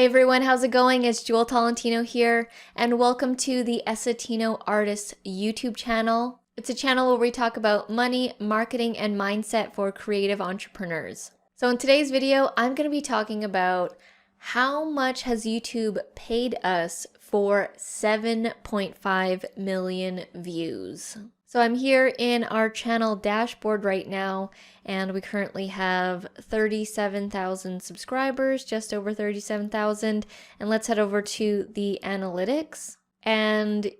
Hey everyone, how's it going? It's Jewel Tolentino here, and welcome to the Esatino Artists YouTube channel. It's a channel where we talk about money, marketing, and mindset for creative entrepreneurs. So in today's video, I'm going to be talking about how much has YouTube paid us for 7.5 million views. So I'm here in our channel dashboard right now, and we currently have 37,000 subscribers, just over 37,000. And let's head over to the analytics. And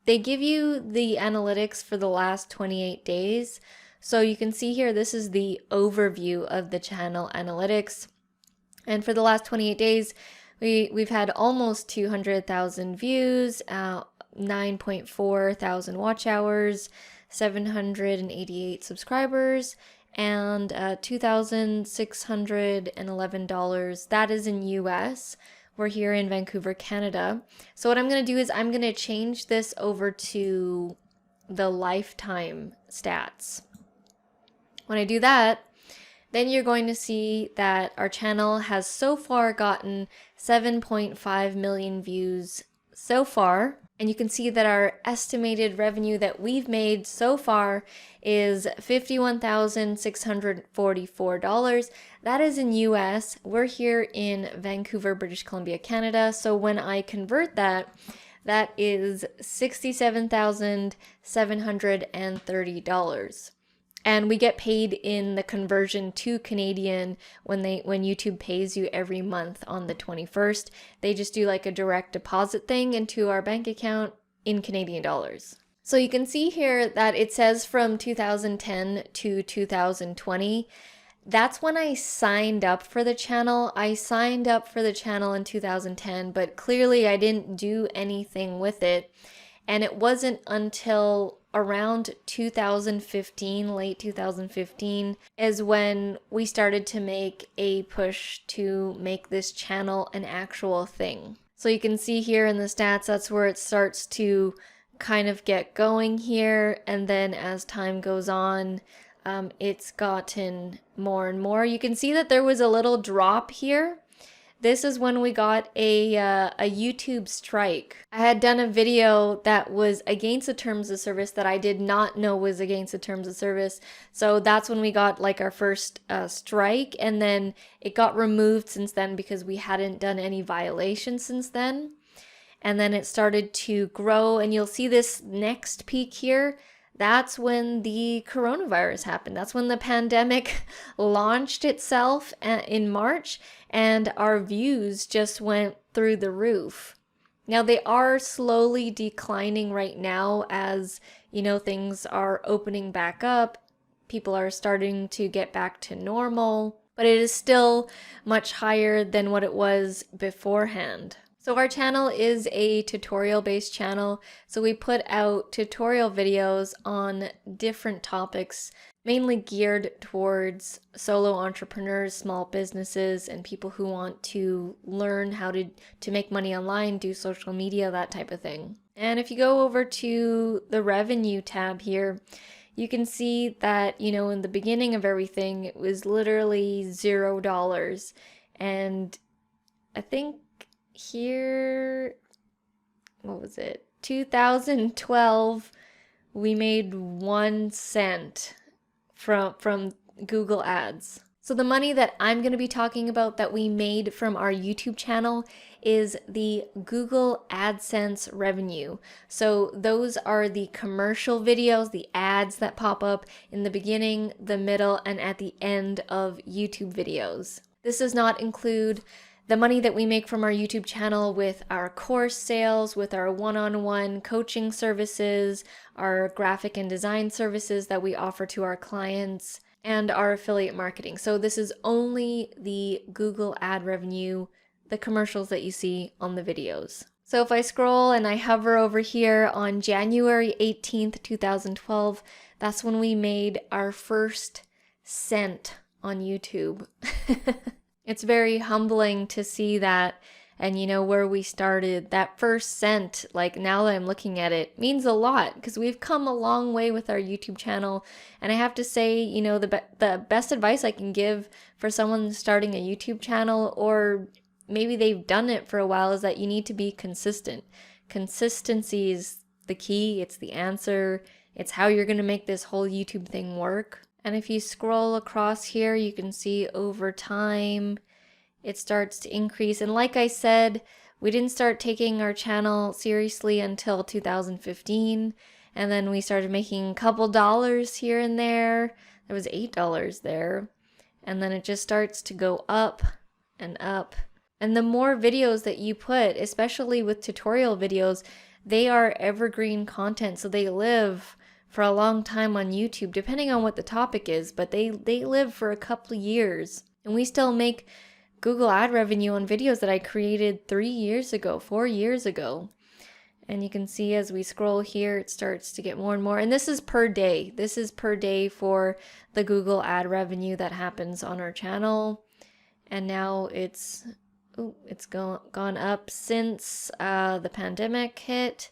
they give you the analytics for the last 28 days. So you can see here, this is the overview of the channel analytics. And for the last 28 days, we've had almost 200,000 views, 9.4 thousand watch hours, 788 subscribers, and $2,611. That is in US. We're here in Vancouver, Canada. So what I'm going to do is I'm going to change this over to the lifetime stats. When I do that, then you're going to see that our channel has so far gotten 7.5 million views so far. And you can see that our estimated revenue that we've made so far is $51,644. That is in US. We're here in Vancouver, British Columbia, Canada. So when I convert that, that is $67,730. And we get paid in the conversion to Canadian when YouTube pays you every month on the 21st. They just do like a direct deposit thing into our bank account in Canadian dollars. So you can see here that it says from 2010 to 2020. That's when I signed up for the channel. I signed up for the channel in 2010, but clearly I didn't do anything with it. And it wasn't until around 2015, late 2015, is when we started to make a push to make this channel an actual thing. So you can see here in the stats, that's where it starts to kind of get going here. And then as time goes on, it's gotten more and more. You can see that there was a little drop here. This is when we got a YouTube strike. I had done a video that was against the terms of service that I did not know was against the terms of service. So that's when we got like our first strike, and then it got removed since then because we hadn't done any violations since then. And then it started to grow, and you'll see this next peak here. That's when the coronavirus happened. That's when the pandemic launched itself in March, and our views just went through the roof. Now they are slowly declining right now as, things are opening back up. People are starting to get back to normal, but it is still much higher than what it was beforehand. So our channel is a tutorial-based channel, so we put out tutorial videos on different topics, mainly geared towards solo entrepreneurs, small businesses, and people who want to learn how to make money online, do social media, that type of thing. And if you go over to the revenue tab here, you can see that, in the beginning of everything, it was literally $0. And I think here, what was it? 2012, we made 1 cent from Google Ads. So the money that I'm going to be talking about that we made from our YouTube channel is the Google AdSense revenue. So those are the commercial videos, the ads that pop up in the beginning, the middle, and at the end of YouTube videos. This does not include the money that we make from our YouTube channel with our course sales, with our one-on-one coaching services, our graphic and design services that we offer to our clients, and our affiliate marketing. So this is only the Google ad revenue, the commercials that you see on the videos. So if I scroll and I hover over here on January 18th, 2012, that's when we made our first cent on YouTube. It's very humbling to see that, and where we started, that first cent, like now that I'm looking at it, means a lot because we've come a long way with our YouTube channel. And I have to say, the best advice I can give for someone starting a YouTube channel or maybe they've done it for a while, is that you need to be consistent. Consistency is the key, it's the answer, it's how you're going to make this whole YouTube thing work. And if you scroll across here, you can see over time it starts to increase. And like I said, we didn't start taking our channel seriously until 2015, and then we started making a couple dollars here and there. There was $8 there, and then it just starts to go up and up. And the more videos that you put, especially with tutorial videos, they are evergreen content, so they live for a long time on YouTube, depending on what the topic is, but they live for a couple of years. And we still make Google ad revenue on videos that I created 3 years ago, 4 years ago. And you can see as we scroll here, it starts to get more and more. And this is per day. This is per day for the Google ad revenue that happens on our channel. And now it's gone up since the pandemic hit,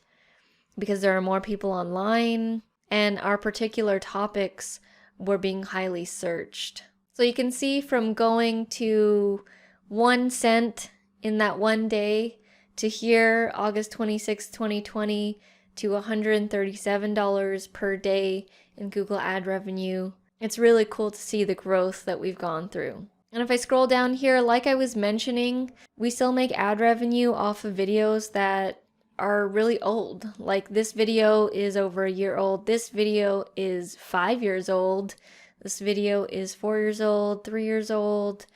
because there are more people online and our particular topics were being highly searched. So you can see from going to 1 cent in that one day to here, August 26, 2020, to $137 per day in Google ad revenue. It's really cool to see the growth that we've gone through. And if I scroll down here, like I was mentioning, we still make ad revenue off of videos that are really old. Like this video is over a year old. This video is 5 years old. This video is 4 years old, 3 years old.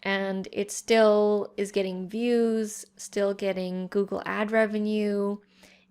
And it still is getting views, still getting Google ad revenue.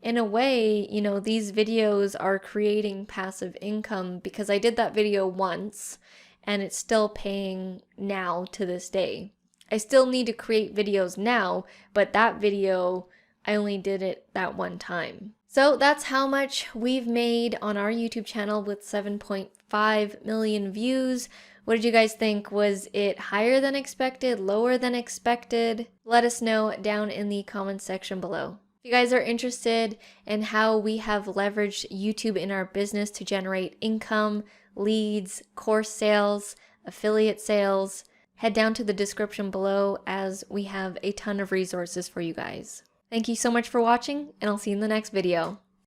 In a way, you know, these videos are creating passive income because I did that video once and it's still paying now to this day. I still need to create videos now, but that video, I only did it that one time. So that's how much we've made on our YouTube channel with 7.5 million views. What did you guys think? Was it higher than expected, lower than expected? Let us know down in the comments section below. If you guys are interested in how we have leveraged YouTube in our business to generate income, leads, course sales, affiliate sales, head down to the description below as we have a ton of resources for you guys. Thank you so much for watching, and I'll see you in the next video.